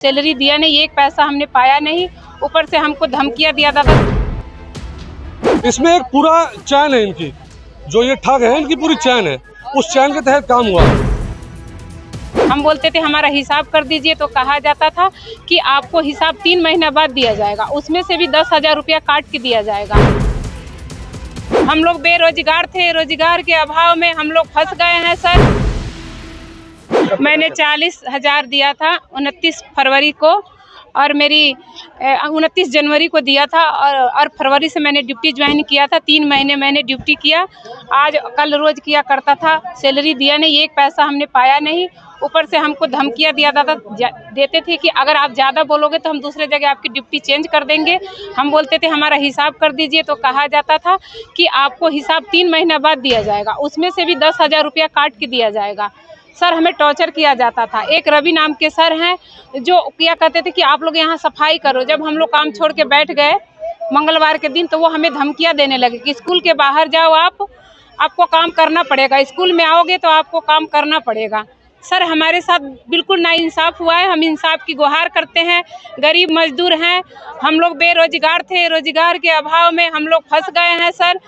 Salary दिया नहीं, एक पैसा हमने पाया नहीं, ऊपर से हमको धमकियां दिया था। इसमें एक पूरा चैन है इनकी, जो ये ठग है इनकी पूरी चैन है, उस चैन के तहत काम हुआ। हम बोलते थे हमारा हिसाब कर दीजिए, तो कहा जाता था कि आपको हिसाब 3 महीना बाद दिया जाएगा, उसमें से भी 10,000 रुपया काट के दिया जाएगा। हम लोग बेरोजगार थे, रोजगार के अभाव में हम लोग फंस गए हैं सर। मैंने 40,000 दिया था 29 फरवरी को, और मेरी 29 जनवरी को दिया था, और फरवरी से मैंने ड्यूटी ज्वाइन किया था। 3 महीने मैंने ड्यूटी किया, आज कल रोज किया करता था। सैलरी दिया नहीं, एक पैसा हमने पाया नहीं, ऊपर से हमको धमकियां दिया था, देते थे कि अगर आप ज़्यादा बोलोगे तो हम दूसरे जगह आपकी ड्यूटी चेंज कर देंगे। हम बोलते थे हमारा हिसाब कर दीजिए, तो कहा जाता था कि आपको हिसाब 3 महीना बाद दिया जाएगा, उसमें से भी 10,000 रुपया काट के दिया जाएगा। सर हमें टॉर्चर किया जाता था। एक रवि नाम के सर हैं, जो क्या कहते थे कि आप लोग यहाँ सफाई करो। जब हम लोग काम छोड़ के बैठ गए मंगलवार के दिन, तो वो हमें धमकियां देने लगे कि स्कूल के बाहर जाओ, आपको काम करना पड़ेगा, स्कूल में आओगे तो आपको काम करना पड़ेगा। सर हमारे साथ बिल्कुल नाइंसाफ हुआ है। हम इंसाफ की गुहार करते हैं। गरीब मजदूर हैं, हम लोग बेरोजगार थे, रोजगार के अभाव में हम लोग फंस गए हैं सर,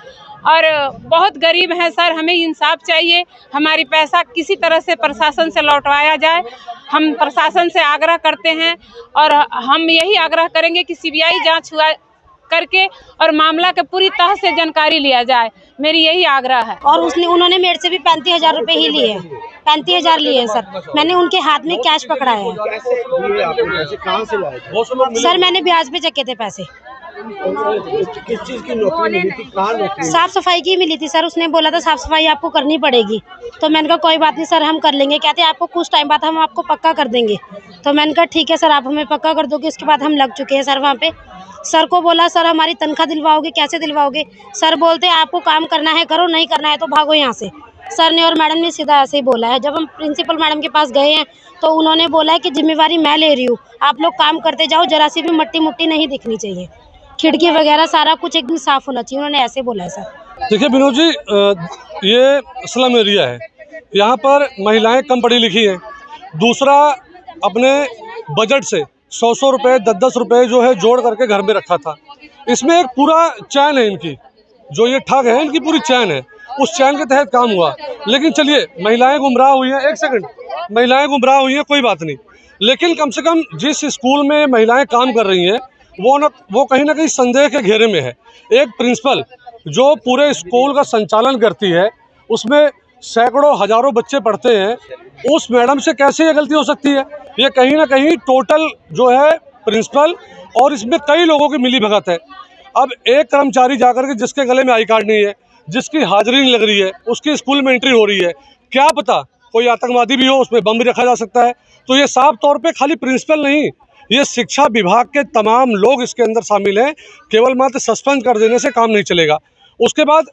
और बहुत गरीब हैं सर। हमें इंसाफ चाहिए, हमारी पैसा किसी तरह से प्रशासन से लौटवाया जाए। हम प्रशासन से आग्रह करते हैं, और हम यही आग्रह करेंगे कि सीबीआई जांच हुआ करके और मामला के पूरी तरह से जानकारी लिया जाए। मेरी यही आग्रह है। और उन्होंने मेरे से भी 35,000 रुपए ही लिए हैं। 35,000 लिए सर। मैंने उनके हाथ में कैश पकड़ा है। सर मैंने ब्याज पे चके थे पैसे। किस चीज की नौकरी मिली थी, कहाँ नौकरी? साफ सफाई की मिली थी सर। उसने बोला था साफ सफाई आपको करनी पड़ेगी, तो मैंने कहा कोई बात नहीं सर, हम कर लेंगे। कहते आपको कुछ टाइम बाद हम आपको पक्का कर देंगे, तो मैंने कहा ठीक है सर, आप हमें पक्का कर दोगे। उसके बाद हम लग चुके हैं सर वहाँ पे। सर को बोला सर हमारी तनख्वाह दिलवाओगे, कैसे दिलवाओगे? सर बोलते आपको काम करना है करो, नहीं करना है तो भागो यहाँ से। सर ने और मैडम ने सीधा ऐसे ही बोला है। जब हम प्रिंसिपल मैडम के पास गए हैं, तो उन्होंने बोला है कि जिम्मेवारी मैं ले रही हूँ, आप लोग काम करते जाओ, जरा सी भी मट्टी मुट्टी नहीं दिखनी चाहिए, खिड़की वगैरह सारा कुछ एकदम साफ होना चाहिए। उन्होंने ऐसे बोला है सर। देखिए विनोद जी, ये स्लम एरिया है, यहाँ पर महिलाएं कम पढ़ी लिखी हैं। दूसरा, अपने बजट से 100 रुपये 10 रुपये जो है जोड़ करके घर में रखा था। इसमें एक पूरा चैन है इनकी, जो ये ठग है इनकी पूरी चैन है, उस चैन के तहत काम हुआ। लेकिन चलिए, महिलाएं गुमराह हुई हैं, एक सेकंड, महिलाएं गुमराह हुई हैं, कोई बात नहीं, लेकिन कम से कम जिस स्कूल में महिलाएं काम कर रही हैं वो कहीं ना कहीं संदेह के घेरे में है। एक प्रिंसिपल जो पूरे स्कूल का संचालन करती है, उसमें सैकड़ों हजारों बच्चे पढ़ते हैं, उस मैडम से कैसे ये गलती हो सकती है? ये कहीं ना कहीं टोटल जो है प्रिंसिपल और इसमें कई लोगों की मिली भगत है। अब एक कर्मचारी जाकर के, जिसके गले में आई कार्ड नहीं है, जिसकी हाजिरी नहीं लग रही है, उसकी स्कूल में एंट्री हो रही है, क्या पता कोई आतंकवादी भी हो, उसमें बम भी रखा जा सकता है। तो ये साफ तौर पे खाली प्रिंसिपल नहीं, ये शिक्षा विभाग के तमाम लोग इसके अंदर शामिल हैं। केवल मात्र सस्पेंड कर देने से काम नहीं चलेगा। उसके बाद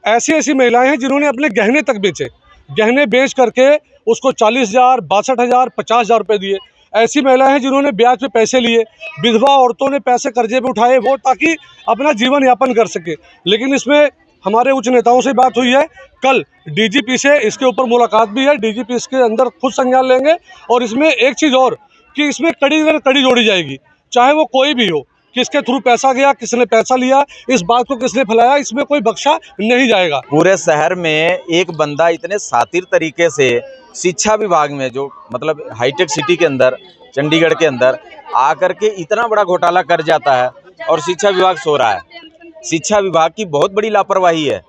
ऐसी ऐसी महिलाएं हैं जिन्होंने अपने गहने तक बेचे, गहने बेच करके उसको 40,000, 62,000, 50,000 रुपये दिए। ऐसी महिलाएं हैं जिन्होंने ब्याज पे पैसे लिए। विधवा औरतों ने पैसे कर्जे पे उठाए, वो ताकि अपना जीवन यापन कर सके। लेकिन इसमें हमारे उच्च नेताओं से बात हुई है, कल डीजीपी से इसके ऊपर मुलाकात भी है। डीजीपी इसके अंदर खुद संज्ञान लेंगे, और इसमें एक चीज़ और कि इसमें कड़ी जोड़ी जाएगी, चाहे वो कोई भी हो, किसके थ्रू पैसा गया, किसने पैसा लिया, इस बात को किसने फैलाया, इसमें कोई बख्शा नहीं जाएगा। पूरे शहर में एक बंदा इतने शातिर तरीके से शिक्षा विभाग में, जो मतलब हाईटेक सिटी के अंदर, चंडीगढ़ के अंदर आकर के इतना बड़ा घोटाला कर जाता है, और शिक्षा विभाग सो रहा है। शिक्षा विभाग की बहुत बड़ी लापरवाही है।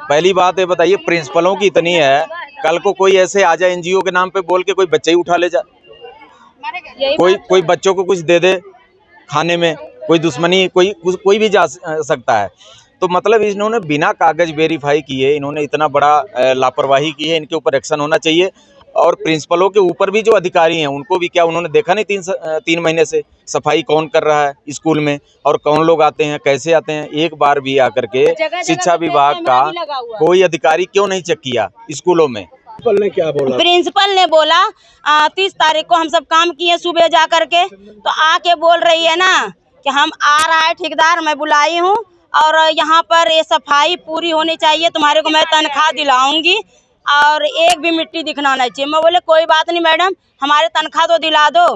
पहली बात ये बताइए, प्रिंसिपलों की इतनी है, कल को कोई ऐसे आ जाए एनजीओ के नाम पे बोल के कोई बच्चे ही उठा ले जाए, कोई बच्चों को कुछ दे दे खाने में, कोई दुश्मनी, कोई भी जा सकता है। तो मतलब इन्होंने बिना कागज वेरीफाई किए इन्होंने इतना बड़ा लापरवाही की है। इनके ऊपर एक्शन होना चाहिए। और प्रिंसिपलों के ऊपर भी जो अधिकारी हैं, उनको भी क्या उन्होंने देखा नहीं 3 महीने से सफाई कौन कर रहा है स्कूल में, और कौन लोग आते हैं, कैसे आते हैं? एक बार भी आकर के शिक्षा विभाग का कोई अधिकारी क्यों नहीं चेक किया स्कूलों में? प्रिंसिपल ने क्या बोला? प्रिंसिपल ने बोला 30 तारीख को हम सब काम किए सुबह जा करके, तो आके बोल रही है ना कि हम आ रहा है ठेकेदार, मैं बुलाई हूँ, और यहाँ पर ये सफाई पूरी होनी चाहिए, तुम्हारे को मैं तनख्वाह दिलाऊंगी, और एक भी मिट्टी दिखना नहीं चाहिए। मैं बोले कोई बात नहीं मैडम, हमारे तनख्वाह तो दिला दो,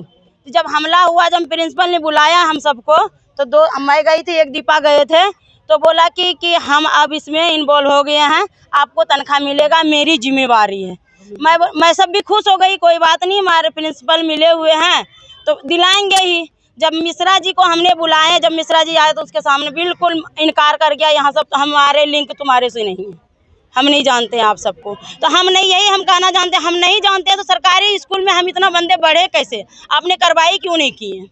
जब हमला हुआ, जब प्रिंसिपल ने बुलाया हम सबको, तो मैं गई थी, एक दीपा गए थे, तो बोला कि हम अब इसमें इन्वॉल्व हो गए हैं, आपको तनख्वाह मिलेगा, मेरी जिम्मेवारी है। मैं सब भी खुश हो गई, कोई बात नहीं, हमारे प्रिंसिपल मिले हुए हैं तो दिलाएंगे ही। जब मिश्रा जी को हमने बुलाया, जब मिश्रा जी आए तो उसके सामने बिल्कुल इनकार कर गया, यहाँ सब हमारे लिंक तुम्हारे से नहीं है, हम नहीं जानते हैं आप सबको। तो हम नहीं, यही हम कहना जानते हैं, हम नहीं जानते हैं तो सरकारी स्कूल में हम इतना बंदे बढ़े कैसे, आपने कार्रवाई क्यों नहीं की है?